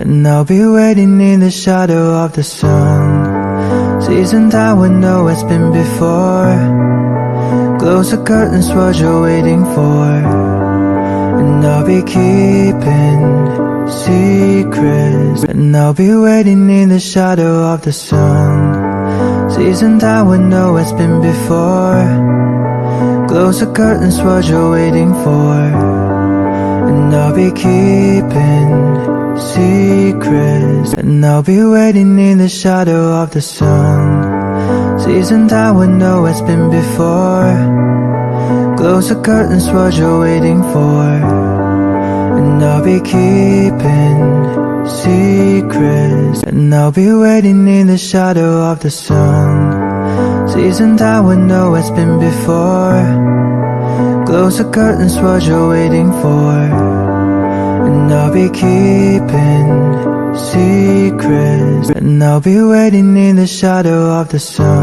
And I'll be waiting in the shadow of the sun. Seasoned I would know it's been before. Close the curtains, what you're waiting for. And I'll be keeping secrets. And I'll be waiting in the shadow of the sun. Seasoned I would know it's been before. Close the curtains, what you're waiting for. And I'll be keeping secrets. And I'll be waiting in the shadow of the sun. Seasoned I would know it's been before. Close the curtains, what you're waiting for. And I'll be keeping secrets. And I'll be waiting in the shadow of the sun. Seasoned I would know it's been before. Close the curtains, what you're waiting for. And I'll be keeping secrets. And I'll be waiting in the shadow of the sun.